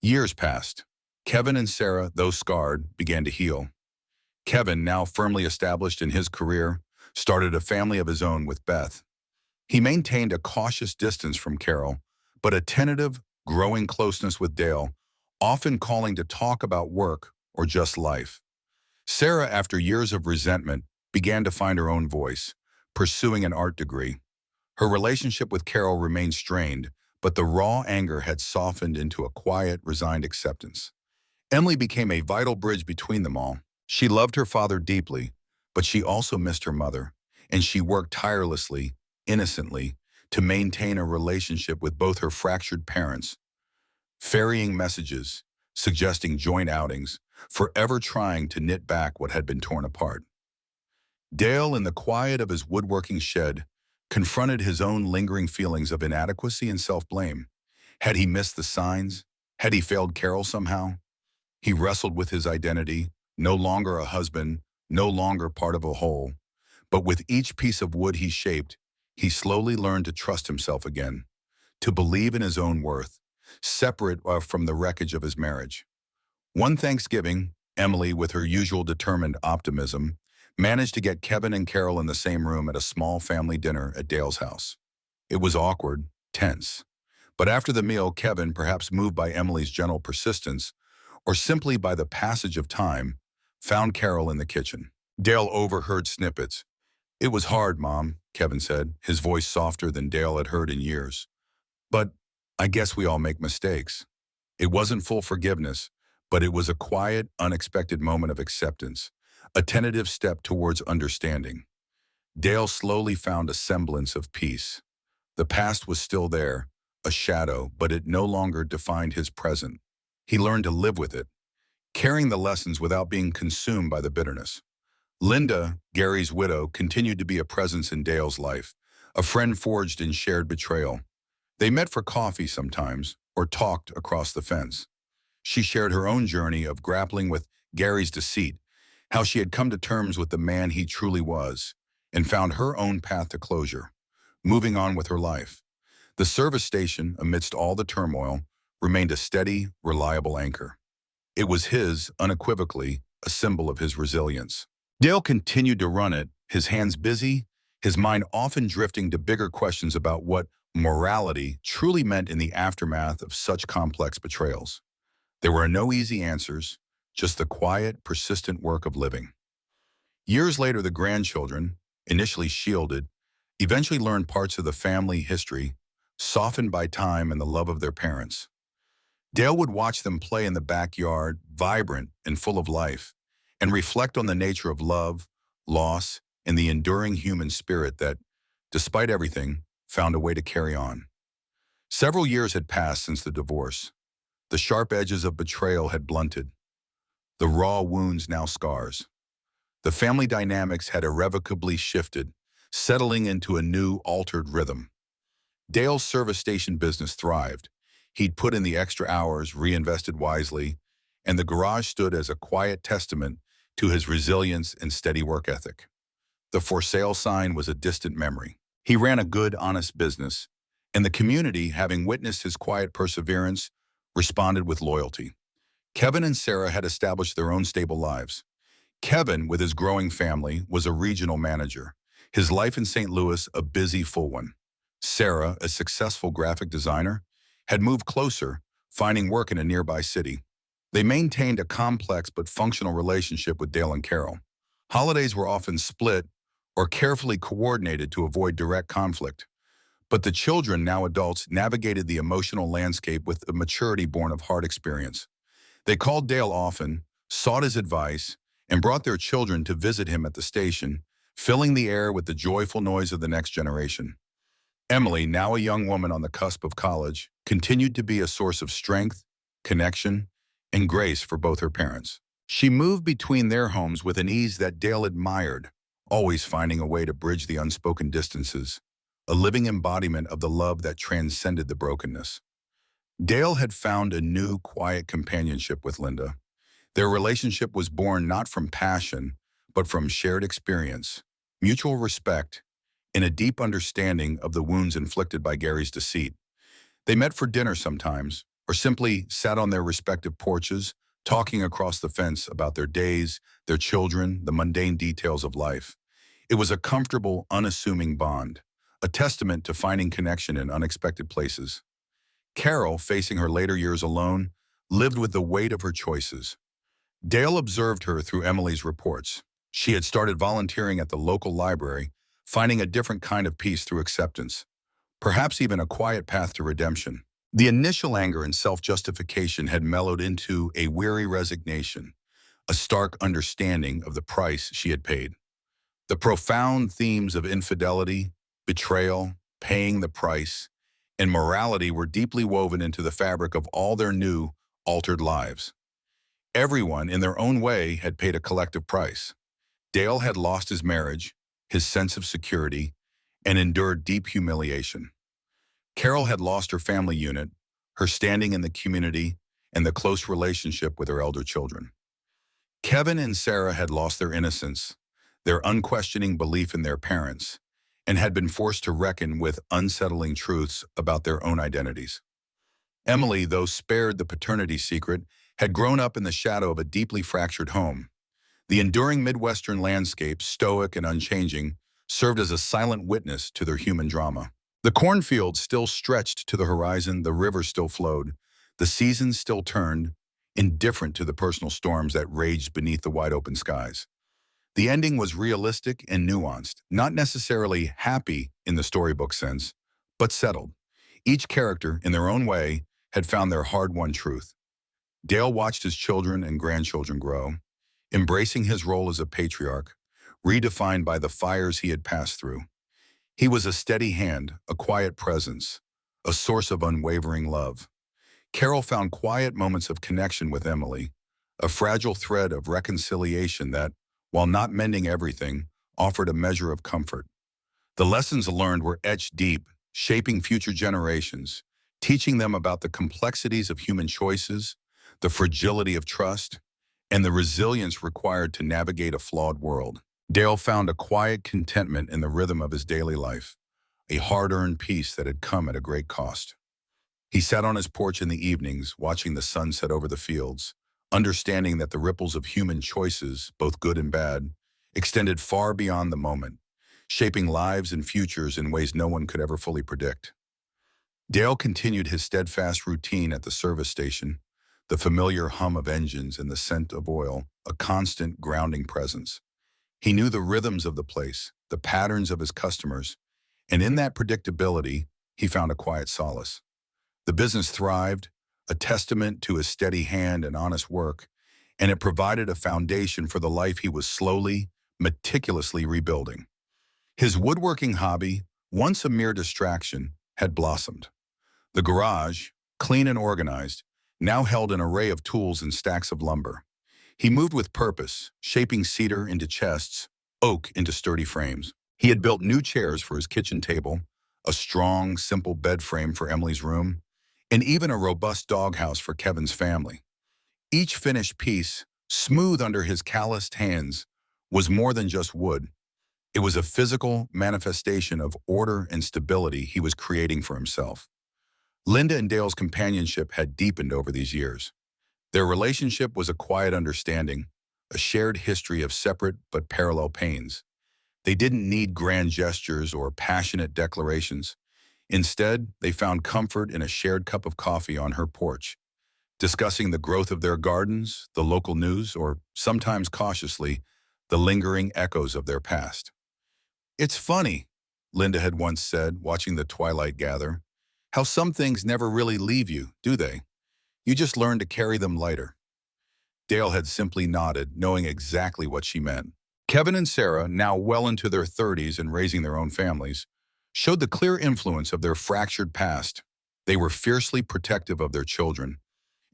Years passed. Kevin and Sarah, though scarred, began to heal. Kevin, now firmly established in his career, started a family of his own with Beth. He maintained a cautious distance from Carol, but a tentative, growing closeness with Dale, often calling to talk about work or just life. Sarah, after years of resentment, began to find her own voice, pursuing an art degree. Her relationship with Carol remained strained, but the raw anger had softened into a quiet, resigned acceptance. Emily became a vital bridge between them all. She loved her father deeply, but she also missed her mother, and she worked tirelessly, innocently, to maintain a relationship with both her fractured parents, ferrying messages, suggesting joint outings, forever trying to knit back what had been torn apart. Dale, in the quiet of his woodworking shed, confronted his own lingering feelings of inadequacy and self-blame. Had he missed the signs? Had he failed Carol somehow? He wrestled with his identity, no longer a husband, no longer part of a whole. But with each piece of wood he shaped, he slowly learned to trust himself again, to believe in his own worth, separate from the wreckage of his marriage. One Thanksgiving, Emily, with her usual determined optimism, managed to get Kevin and Carol in the same room at a small family dinner at Dale's house. It was awkward, tense. But after the meal, Kevin, perhaps moved by Emily's gentle persistence, or simply by the passage of time, found Carol in the kitchen. Dale overheard snippets. "It was hard, Mom," Kevin said, his voice softer than Dale had heard in years. "But I guess we all make mistakes." It wasn't full forgiveness, but it was a quiet, unexpected moment of acceptance, a tentative step towards understanding. Dale slowly found a semblance of peace. The past was still there, a shadow, but it no longer defined his present. He learned to live with it, carrying the lessons without being consumed by the bitterness. Linda, Gary's widow, continued to be a presence in Dale's life, a friend forged in shared betrayal. They met for coffee sometimes, or talked across the fence. She shared her own journey of grappling with Gary's deceit, how she had come to terms with the man he truly was, and found her own path to closure, moving on with her life. The service station, amidst all the turmoil, remained a steady, reliable anchor. It was his, unequivocally, a symbol of his resilience. Dale continued to run it, his hands busy, his mind often drifting to bigger questions about what morality truly meant in the aftermath of such complex betrayals. There were no easy answers, just the quiet, persistent work of living. Years later, the grandchildren, initially shielded, eventually learned parts of the family history, softened by time and the love of their parents. Dale would watch them play in the backyard, vibrant and full of life, and reflect on the nature of love, loss, and the enduring human spirit that, despite everything, found a way to carry on. Several years had passed since the divorce. The sharp edges of betrayal had blunted. The raw wounds now scars. The family dynamics had irrevocably shifted, settling into a new, altered rhythm. Dale's service station business thrived. He'd put in the extra hours, reinvested wisely, and the garage stood as a quiet testament to his resilience and steady work ethic. The for sale sign was a distant memory. He ran a good, honest business, and the community, having witnessed his quiet perseverance, responded with loyalty. Kevin and Sarah had established their own stable lives. Kevin, with his growing family, was a regional manager, his life in St. Louis a busy, full one. Sarah, a successful graphic designer, had moved closer, finding work in a nearby city. They maintained a complex but functional relationship with Dale and Carol. Holidays were often split or carefully coordinated to avoid direct conflict. But the children, now adults, navigated the emotional landscape with a maturity born of hard experience. They called Dale often, sought his advice, and brought their children to visit him at the station, filling the air with the joyful noise of the next generation. Emily, now a young woman on the cusp of college, continued to be a source of strength, connection, and grace for both her parents. She moved between their homes with an ease that Dale admired, always finding a way to bridge the unspoken distances, a living embodiment of the love that transcended the brokenness. Dale had found a new, quiet companionship with Linda. Their relationship was born not from passion, but from shared experience, mutual respect, and a deep understanding of the wounds inflicted by Gary's deceit. They met for dinner sometimes, or simply sat on their respective porches, talking across the fence about their days, their children, the mundane details of life. It was a comfortable, unassuming bond, a testament to finding connection in unexpected places. Carol, facing her later years alone, lived with the weight of her choices. Dale observed her through Emily's reports. She had started volunteering at the local library, finding a different kind of peace through acceptance, perhaps even a quiet path to redemption. The initial anger and self-justification had mellowed into a weary resignation, a stark understanding of the price she had paid. The profound themes of infidelity, betrayal, paying the price, and morality were deeply woven into the fabric of all their new, altered lives. Everyone, in their own way, had paid a collective price. Dale had lost his marriage, his sense of security, and endured deep humiliation. Carol had lost her family unit, her standing in the community, and the close relationship with her elder children. Kevin and Sarah had lost their innocence, their unquestioning belief in their parents, and had been forced to reckon with unsettling truths about their own identities. Emily, though spared the paternity secret, had grown up in the shadow of a deeply fractured home. The enduring Midwestern landscape, stoic and unchanging, served as a silent witness to their human drama. The cornfield still stretched to the horizon, the river still flowed, the seasons still turned, indifferent to the personal storms that raged beneath the wide-open skies. The ending was realistic and nuanced, not necessarily happy in the storybook sense, but settled. Each character, in their own way, had found their hard-won truth. Dale watched his children and grandchildren grow, embracing his role as a patriarch, redefined by the fires he had passed through. He was a steady hand, a quiet presence, a source of unwavering love. Carol found quiet moments of connection with Emily, a fragile thread of reconciliation that, while not mending everything, offered a measure of comfort. The lessons learned were etched deep, shaping future generations, teaching them about the complexities of human choices, the fragility of trust, and the resilience required to navigate a flawed world. Dale found a quiet contentment in the rhythm of his daily life, a hard-earned peace that had come at a great cost. He sat on his porch in the evenings, watching the sun set over the fields, understanding that the ripples of human choices, both good and bad, extended far beyond the moment, shaping lives and futures in ways no one could ever fully predict. Dale continued his steadfast routine at the service station, the familiar hum of engines and the scent of oil, a constant grounding presence. He knew the rhythms of the place, the patterns of his customers, and in that predictability, he found a quiet solace. The business thrived, a testament to his steady hand and honest work, and it provided a foundation for the life he was slowly, meticulously rebuilding. His woodworking hobby, once a mere distraction, had blossomed. The garage, clean and organized, now held an array of tools and stacks of lumber. He moved with purpose, shaping cedar into chests, oak into sturdy frames. He had built new chairs for his kitchen table, a strong, simple bed frame for Emily's room, and even a robust doghouse for Kevin's family. Each finished piece, smooth under his calloused hands, was more than just wood. It was a physical manifestation of order and stability he was creating for himself. Linda and Dale's companionship had deepened over these years. Their relationship was a quiet understanding, a shared history of separate but parallel pains. They didn't need grand gestures or passionate declarations. Instead, they found comfort in a shared cup of coffee on her porch, discussing the growth of their gardens, the local news, or sometimes cautiously, the lingering echoes of their past. "It's funny," Linda had once said, watching the twilight gather, "how some things never really leave you, do they? You just learn to carry them lighter." Dale had simply nodded, knowing exactly what she meant. Kevin and Sarah, now well into their 30s and raising their own families, showed the clear influence of their fractured past. They were fiercely protective of their children,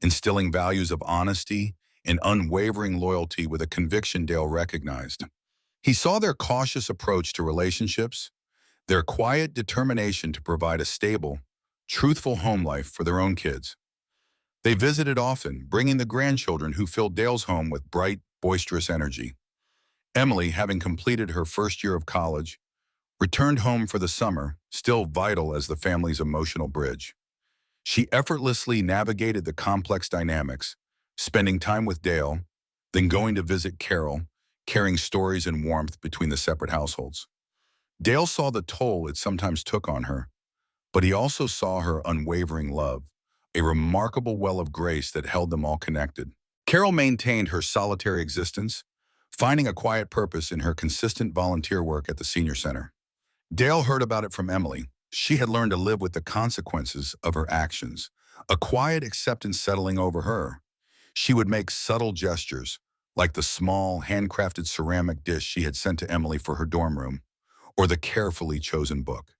instilling values of honesty and unwavering loyalty with a conviction Dale recognized. He saw their cautious approach to relationships, their quiet determination to provide a stable, truthful home life for their own kids. They visited often, bringing the grandchildren who filled Dale's home with bright, boisterous energy. Emily, having completed her first year of college, returned home for the summer, still vital as the family's emotional bridge. She effortlessly navigated the complex dynamics, spending time with Dale, then going to visit Carol, carrying stories and warmth between the separate households. Dale saw the toll it sometimes took on her, but he also saw her unwavering love, a remarkable well of grace that held them all connected. Carol maintained her solitary existence, finding a quiet purpose in her consistent volunteer work at the senior center. Dale heard about it from Emily. She had learned to live with the consequences of her actions, a quiet acceptance settling over her. She would make subtle gestures, like the small, handcrafted ceramic dish she had sent to Emily for her dorm room, or the carefully chosen book.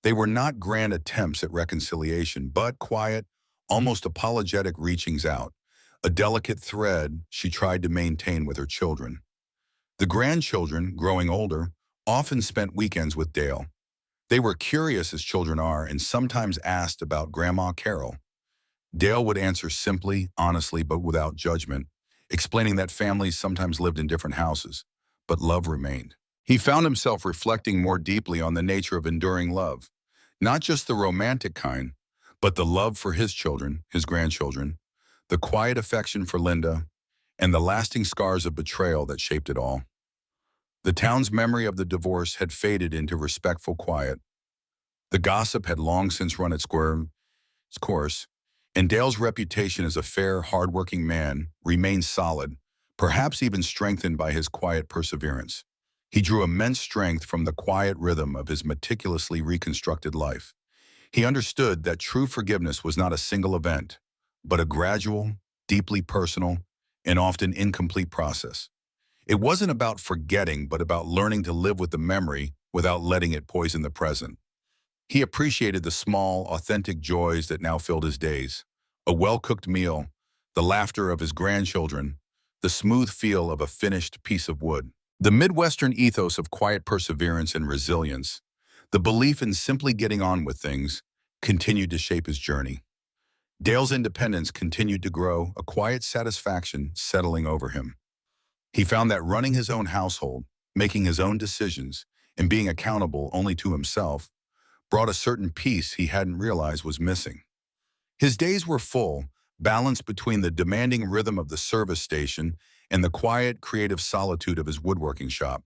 They were not grand attempts at reconciliation, but quiet, almost apologetic reachings out, a delicate thread she tried to maintain with her children. The grandchildren, growing older, often spent weekends with Dale. They were curious as children are and sometimes asked about Grandma Carol. Dale would answer simply, honestly, but without judgment, explaining that families sometimes lived in different houses, but love remained. He found himself reflecting more deeply on the nature of enduring love, not just the romantic kind, but the love for his children, his grandchildren, the quiet affection for Linda, and the lasting scars of betrayal that shaped it all. The town's memory of the divorce had faded into respectful quiet. The gossip had long since run its course, and Dale's reputation as a fair, hard-working man remained solid, perhaps even strengthened by his quiet perseverance. He drew immense strength from the quiet rhythm of his meticulously reconstructed life. He understood that true forgiveness was not a single event, but a gradual, deeply personal, and often incomplete process. It wasn't about forgetting, but about learning to live with the memory without letting it poison the present. He appreciated the small, authentic joys that now filled his days. A well-cooked meal, the laughter of his grandchildren, the smooth feel of a finished piece of wood. The Midwestern ethos of quiet perseverance and resilience, the belief in simply getting on with things, continued to shape his journey. Dale's independence continued to grow, a quiet satisfaction settling over him. He found that running his own household, making his own decisions, and being accountable only to himself brought a certain peace he hadn't realized was missing. His days were full, balanced between the demanding rhythm of the service station and the quiet, creative solitude of his woodworking shop.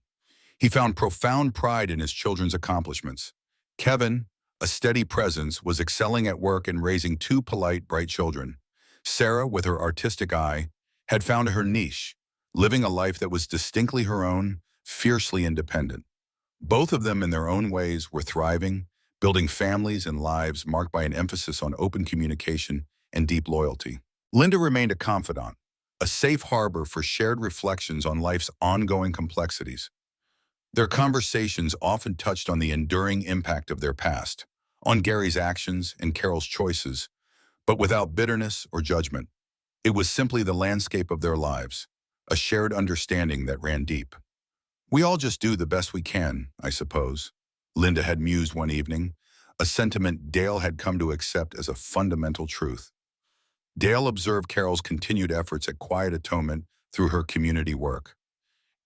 He found profound pride in his children's accomplishments. Kevin, a steady presence, was excelling at work and raising two polite, bright children. Sarah, with her artistic eye, had found her niche, living a life that was distinctly her own, fiercely independent. Both of them, in their own ways, were thriving, building families and lives marked by an emphasis on open communication and deep loyalty. Linda remained a confidant, a safe harbor for shared reflections on life's ongoing complexities. Their conversations often touched on the enduring impact of their past, on Gary's actions and Carol's choices, but without bitterness or judgment. It was simply the landscape of their lives, a shared understanding that ran deep. "We all just do the best we can, I suppose," Linda had mused one evening, a sentiment Dale had come to accept as a fundamental truth. Dale observed Carol's continued efforts at quiet atonement through her community work.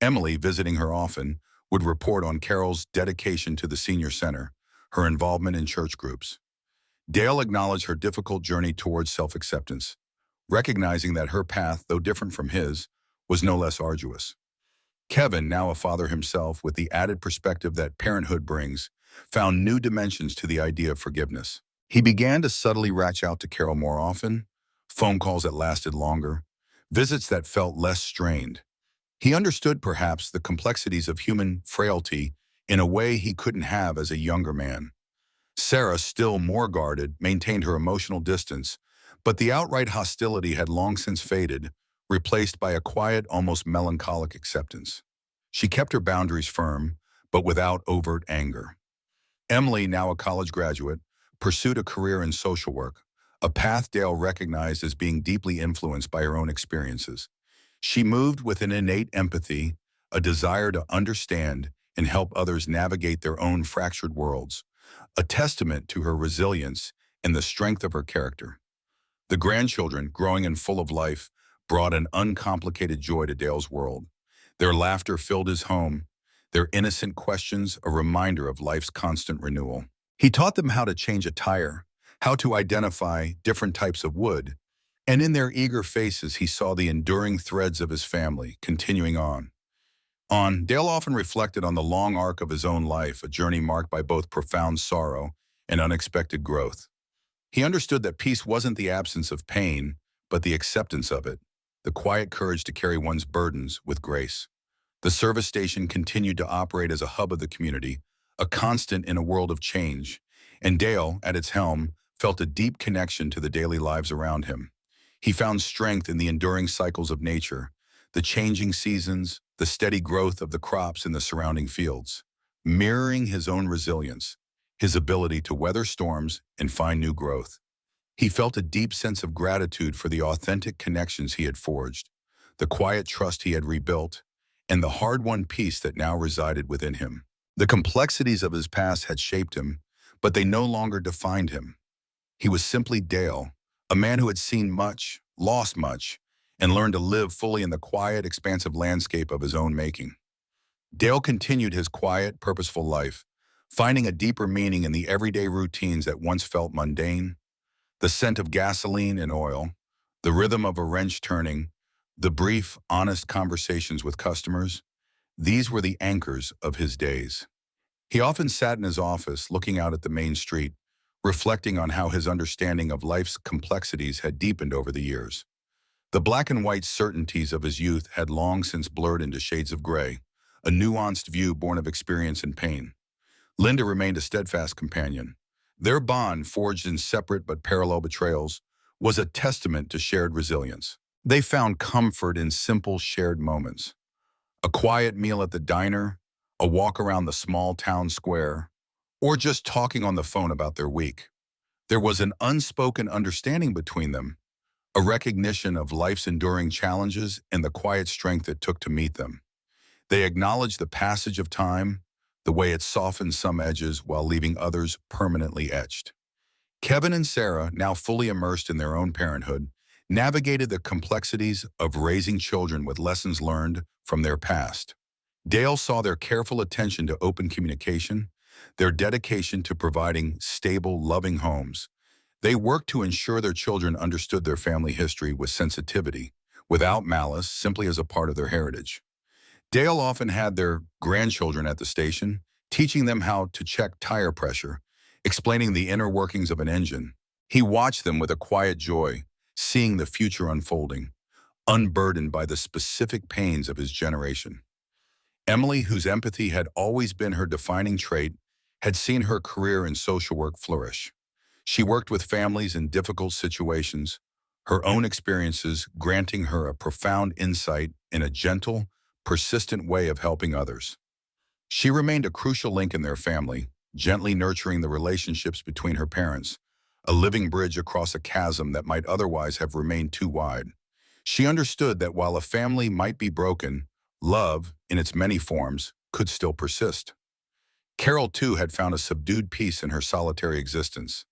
Emily, visiting her often, would report on Carol's dedication to the senior center, her involvement in church groups. Dale acknowledged her difficult journey towards self-acceptance, recognizing that her path, though different from his, was no less arduous. Kevin, now a father himself, with the added perspective that parenthood brings, found new dimensions to the idea of forgiveness. He began to subtly reach out to Carol more often, phone calls that lasted longer, visits that felt less strained. He understood, perhaps, the complexities of human frailty in a way he couldn't have as a younger man. Sarah, still more guarded, maintained her emotional distance, but the outright hostility had long since faded, replaced by a quiet, almost melancholic acceptance. She kept her boundaries firm, but without overt anger. Emily, now a college graduate, pursued a career in social work, a path Dale recognized as being deeply influenced by her own experiences. She moved with an innate empathy, a desire to understand and help others navigate their own fractured worlds, a testament to her resilience and the strength of her character. The grandchildren, growing and full of life, brought an uncomplicated joy to Dale's world. Their laughter filled his home, their innocent questions a reminder of life's constant renewal. He taught them how to change a tire, how to identify different types of wood, and in their eager faces he saw the enduring threads of his family continuing on. Dale often reflected on the long arc of his own life, a journey marked by both profound sorrow and unexpected growth. He understood that peace wasn't the absence of pain, but the acceptance of it, the quiet courage to carry one's burdens with grace. The service station continued to operate as a hub of the community, a constant in a world of change, and Dale, at its helm, felt a deep connection to the daily lives around him. He found strength in the enduring cycles of nature, the changing seasons, the steady growth of the crops in the surrounding fields, mirroring his own resilience, his ability to weather storms and find new growth. He felt a deep sense of gratitude for the authentic connections he had forged, the quiet trust he had rebuilt, and the hard-won peace that now resided within him. The complexities of his past had shaped him, but they no longer defined him. He was simply Dale, a man who had seen much, lost much, and learned to live fully in the quiet, expansive landscape of his own making. Dale continued his quiet, purposeful life, finding a deeper meaning in the everyday routines that once felt mundane. The scent of gasoline and oil, the rhythm of a wrench turning, the brief, honest conversations with customers, these were the anchors of his days. He often sat in his office looking out at the main street, reflecting on how his understanding of life's complexities had deepened over the years. The black and white certainties of his youth had long since blurred into shades of gray, a nuanced view born of experience and pain. Linda remained a steadfast companion. Their bond, forged in separate but parallel betrayals, was a testament to shared resilience. They found comfort in simple shared moments. A quiet meal at the diner, a walk around the small town square, or just talking on the phone about their week. There was an unspoken understanding between them, a recognition of life's enduring challenges and the quiet strength it took to meet them. They acknowledged the passage of time, the way it softened some edges while leaving others permanently etched. Kevin and Sarah, now fully immersed in their own parenthood, navigated the complexities of raising children with lessons learned from their past. Dale saw their careful attention to open communication, their dedication to providing stable, loving homes. They worked to ensure their children understood their family history with sensitivity, without malice, simply as a part of their heritage. Dale often had their grandchildren at the station, teaching them how to check tire pressure, explaining the inner workings of an engine. He watched them with a quiet joy, seeing the future unfolding, unburdened by the specific pains of his generation. Emily, whose empathy had always been her defining trait, had seen her career in social work flourish. She worked with families in difficult situations, her own experiences granting her a profound insight in a gentle, persistent way of helping others. She remained a crucial link in their family, gently nurturing the relationships between her parents, a living bridge across a chasm that might otherwise have remained too wide. She understood that while a family might be broken, love, in its many forms, could still persist. Carol, too, had found a subdued peace in her solitary existence.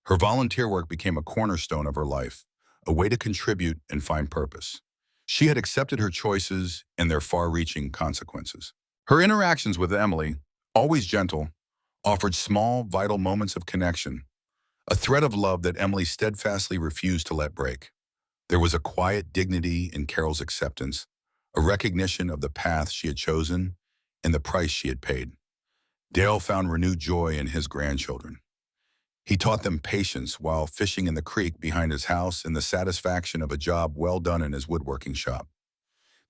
Her volunteer work became a cornerstone of her life, a way to contribute and find purpose. She had accepted her choices and their far-reaching consequences. Her interactions with Emily, always gentle, offered small, vital moments of connection, a thread of love that Emily steadfastly refused to let break. There was a quiet dignity in Carol's acceptance, a recognition of the path she had chosen and the price she had paid. Dale found renewed joy in his grandchildren. He taught them patience while fishing in the creek behind his house and the satisfaction of a job well done in his woodworking shop.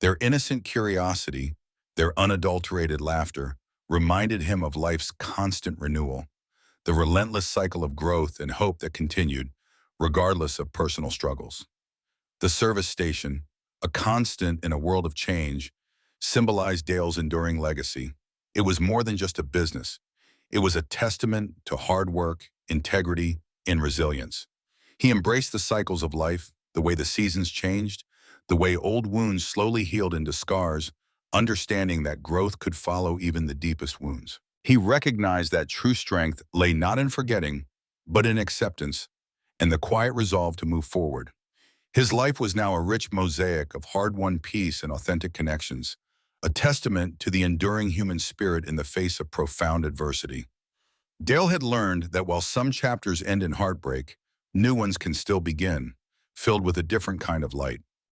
Their innocent curiosity, their unadulterated laughter, reminded him of life's constant renewal, the relentless cycle of growth and hope that continued, regardless of personal struggles. The service station, a constant in a world of change, symbolized Dale's enduring legacy. It was more than just a business. It was a testament to hard work, integrity, and resilience. He embraced the cycles of life, the way the seasons changed, the way old wounds slowly healed into scars, understanding that growth could follow even the deepest wounds. He recognized that true strength lay not in forgetting, but in acceptance and the quiet resolve to move forward. His life was now a rich mosaic of hard-won peace and authentic connections, a testament to the enduring human spirit in the face of profound adversity. Dale had learned that while some chapters end in heartbreak, new ones can still begin, filled with a different kind of light.